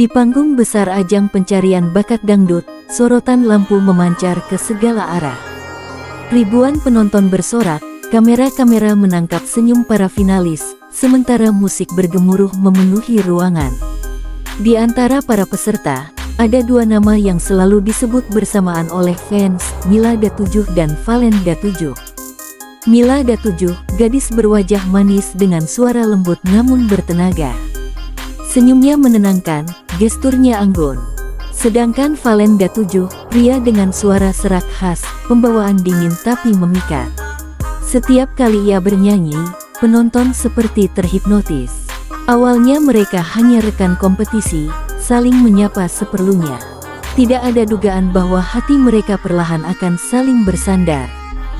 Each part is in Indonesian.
Di panggung besar ajang pencarian bakat dangdut, sorotan lampu memancar ke segala arah. Ribuan penonton bersorak, kamera-kamera menangkap senyum para finalis, sementara musik bergemuruh memenuhi ruangan. Di antara para peserta, ada dua nama yang selalu disebut bersamaan oleh fans, Mila Datujuh dan Valen Datujuh. Mila Datujuh, gadis berwajah manis dengan suara lembut namun bertenaga. Senyumnya menenangkan, gesturnya anggun. Sedangkan Valen Datujuh, pria dengan suara serak khas, pembawaan dingin tapi memikat. Setiap kali ia bernyanyi, penonton seperti terhipnotis. Awalnya mereka hanya rekan kompetisi, saling menyapa seperlunya. Tidak ada dugaan bahwa hati mereka perlahan akan saling bersandar.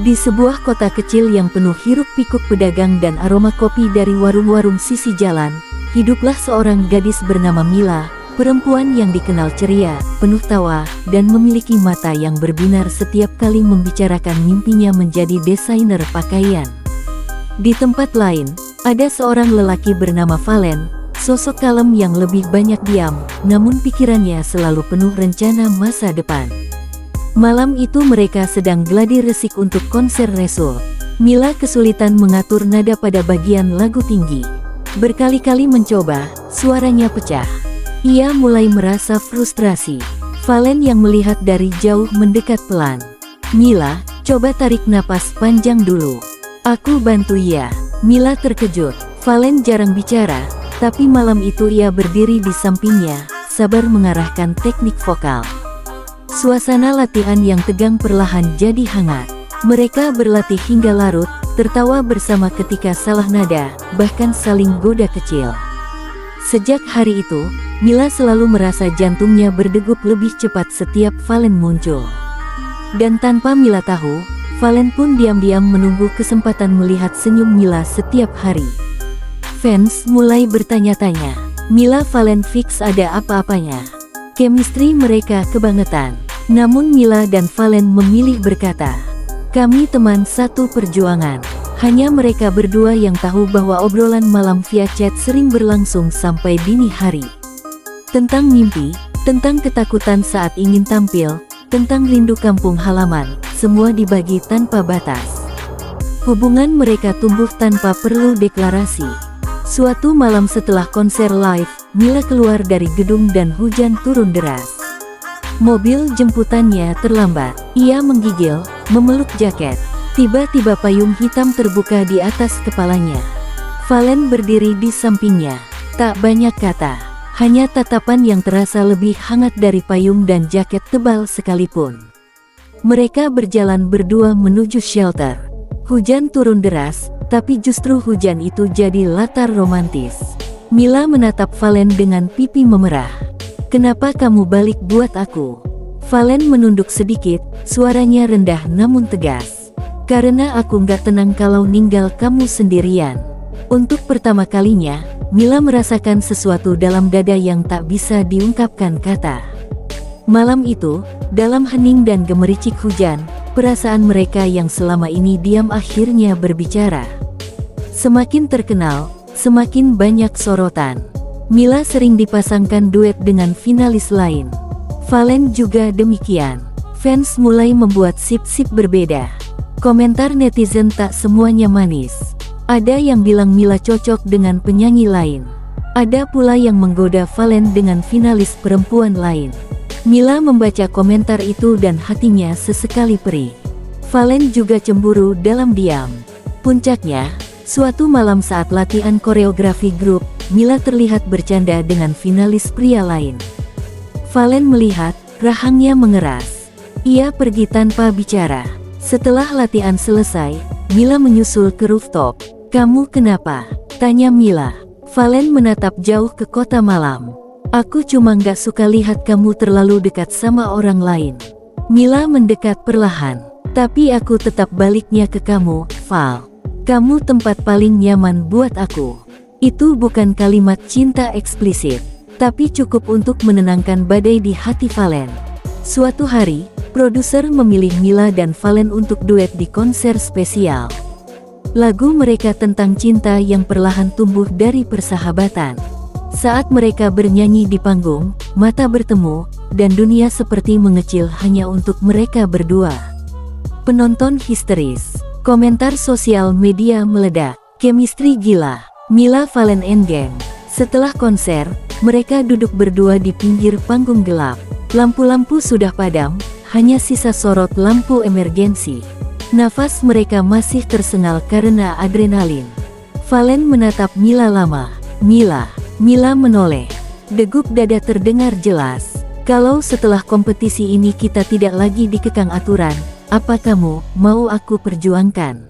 Di sebuah kota kecil yang penuh hiruk-pikuk pedagang dan aroma kopi dari warung-warung sisi jalan, hiduplah seorang gadis bernama Mila, perempuan yang dikenal ceria, penuh tawa, dan memiliki mata yang berbinar setiap kali membicarakan mimpinya menjadi desainer pakaian. Di tempat lain, ada seorang lelaki bernama Valen, sosok kalem yang lebih banyak diam, namun pikirannya selalu penuh rencana masa depan. Malam itu mereka sedang gladi resik untuk konser Resul. Mila kesulitan mengatur nada pada bagian lagu tinggi. Berkali-kali mencoba, suaranya pecah. Ia mulai merasa frustrasi. Valen yang melihat dari jauh mendekat pelan. Mila, coba tarik napas panjang dulu. Aku bantu ya. Mila terkejut. Valen jarang bicara, tapi malam itu ia berdiri di sampingnya, sabar mengarahkan teknik vokal. Suasana latihan yang tegang perlahan jadi hangat. Mereka berlatih hingga larut, tertawa bersama ketika salah nada, bahkan saling goda kecil. Sejak hari itu, Mila selalu merasa jantungnya berdegup lebih cepat setiap Valen muncul. Dan tanpa Mila tahu, Valen pun diam-diam menunggu kesempatan melihat senyum Mila setiap hari. Fans mulai bertanya-tanya, Mila Valen fix ada apa-apanya. Chemistry mereka kebangetan. Namun Mila dan Valen memilih berkata, kami teman satu perjuangan. Hanya mereka berdua yang tahu bahwa obrolan malam via chat sering berlangsung sampai dini hari. Tentang mimpi, tentang ketakutan saat ingin tampil, tentang rindu kampung halaman, semua dibagi tanpa batas. Hubungan mereka tumbuh tanpa perlu deklarasi. Suatu malam setelah konser live, Mila keluar dari gedung dan hujan turun deras. Mobil jemputannya terlambat. Ia menggigil, memeluk jaket. Tiba-tiba payung hitam terbuka di atas kepalanya. Valen berdiri di sampingnya. Tak banyak kata, hanya tatapan yang terasa lebih hangat dari payung dan jaket tebal sekalipun. Mereka berjalan berdua menuju shelter. Hujan turun deras, tapi justru hujan itu jadi latar romantis. Mila menatap Valen dengan pipi memerah. Kenapa kamu balik buat aku? Valen menunduk sedikit, suaranya rendah namun tegas. Karena aku nggak tenang kalau ninggal kamu sendirian. Untuk pertama kalinya, Mila merasakan sesuatu dalam dada yang tak bisa diungkapkan kata. Malam itu, dalam hening dan gemericik hujan, perasaan mereka yang selama ini diam akhirnya berbicara. Semakin terkenal, semakin banyak sorotan. Mila sering dipasangkan duet dengan finalis lain. Valen juga demikian. Fans mulai membuat sip-sip berbeda. Komentar netizen tak semuanya manis. Ada yang bilang Mila cocok dengan penyanyi lain. Ada pula yang menggoda Valen dengan finalis perempuan lain. Mila membaca komentar itu dan hatinya sesekali perih. Valen juga cemburu dalam diam. Puncaknya, suatu malam saat latihan koreografi grup, Mila terlihat bercanda dengan finalis pria lain. Valen melihat, rahangnya mengeras. Ia pergi tanpa bicara. Setelah latihan selesai, Mila menyusul ke rooftop. Kamu kenapa? Tanya Mila. Valen menatap jauh ke kota malam. Aku cuma gak suka lihat kamu terlalu dekat sama orang lain. Mila mendekat perlahan. Tapi aku tetap baliknya ke kamu, Val. Kamu tempat paling nyaman buat aku. Itu bukan kalimat cinta eksplisit, tapi cukup untuk menenangkan badai di hati Valen. Suatu hari, produser memilih Mila dan Valen untuk duet di konser spesial. Lagu mereka tentang cinta yang perlahan tumbuh dari persahabatan. Saat mereka bernyanyi di panggung, mata bertemu, dan dunia seperti mengecil hanya untuk mereka berdua. Penonton histeris. Komentar sosial media meledak. Chemistry gila. Mila Valen endgame. Setelah konser, mereka duduk berdua di pinggir panggung gelap. Lampu-lampu sudah padam, hanya sisa sorot lampu emergensi. Nafas mereka masih tersengal karena adrenalin. Valen menatap Mila lama. Mila menoleh. Degup dada terdengar jelas. Kalau setelah kompetisi ini kita tidak lagi dikekang aturan, apa kamu mau aku perjuangkan?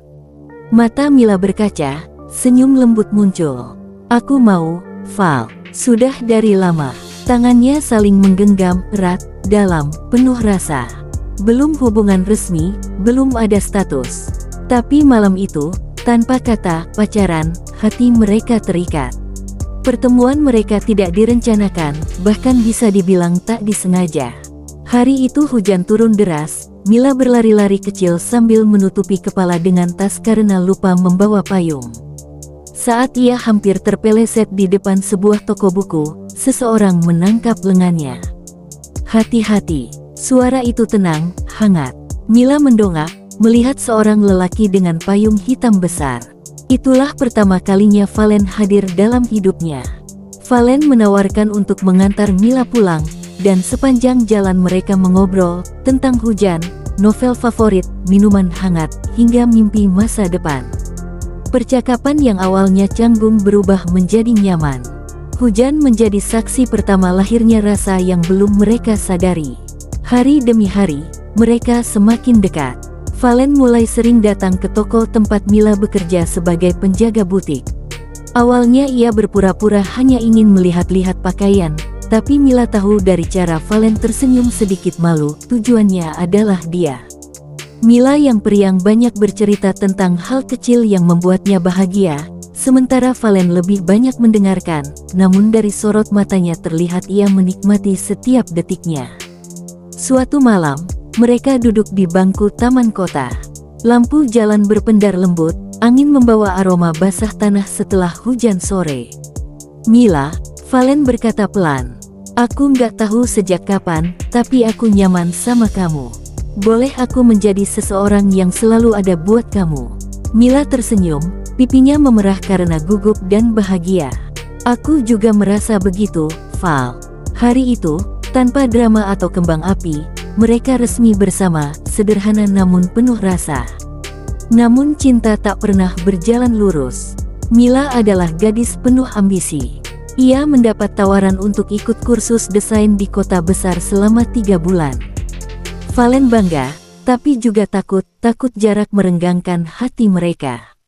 Mata Mila berkaca, senyum lembut muncul. Aku mau, Val. Sudah dari lama. Tangannya saling menggenggam erat, dalam, penuh rasa. Belum hubungan resmi, belum ada status. Tapi malam itu, tanpa kata pacaran, hati mereka terikat. Pertemuan mereka tidak direncanakan, bahkan bisa dibilang tak disengaja. Hari itu hujan turun deras, Mila berlari-lari kecil sambil menutupi kepala dengan tas karena lupa membawa payung. Saat ia hampir terpeleset di depan sebuah toko buku, seseorang menangkap lengannya. Hati-hati, suara itu tenang, hangat. Mila mendongak, melihat seorang lelaki dengan payung hitam besar. Itulah pertama kalinya Valen hadir dalam hidupnya. Valen menawarkan untuk mengantar Mila pulang, dan sepanjang jalan mereka mengobrol tentang hujan, novel favorit, minuman hangat, hingga mimpi masa depan. Percakapan yang awalnya canggung berubah menjadi nyaman. Hujan menjadi saksi pertama lahirnya rasa yang belum mereka sadari. Hari demi hari, mereka semakin dekat. Valen mulai sering datang ke toko tempat Mila bekerja sebagai penjaga butik. Awalnya ia berpura-pura hanya ingin melihat-lihat pakaian, tapi Mila tahu dari cara Valen tersenyum sedikit malu, tujuannya adalah dia. Mila yang periang banyak bercerita tentang hal kecil yang membuatnya bahagia, sementara Valen lebih banyak mendengarkan, namun dari sorot matanya terlihat ia menikmati setiap detiknya. Suatu malam, mereka duduk di bangku taman kota. Lampu jalan berpendar lembut, angin membawa aroma basah tanah setelah hujan sore. Mila, Valen berkata pelan, "Aku nggak tahu sejak kapan, tapi aku nyaman sama kamu. Boleh aku menjadi seseorang yang selalu ada buat kamu?" Mila tersenyum, pipinya memerah karena gugup dan bahagia. "Aku juga merasa begitu, Val." Hari itu, tanpa drama atau kembang api, mereka resmi bersama, sederhana namun penuh rasa. Namun cinta tak pernah berjalan lurus. Mila adalah gadis penuh ambisi. Ia mendapat tawaran untuk ikut kursus desain di kota besar selama 3 bulan. Valen bangga, tapi juga takut jarak merenggangkan hati mereka.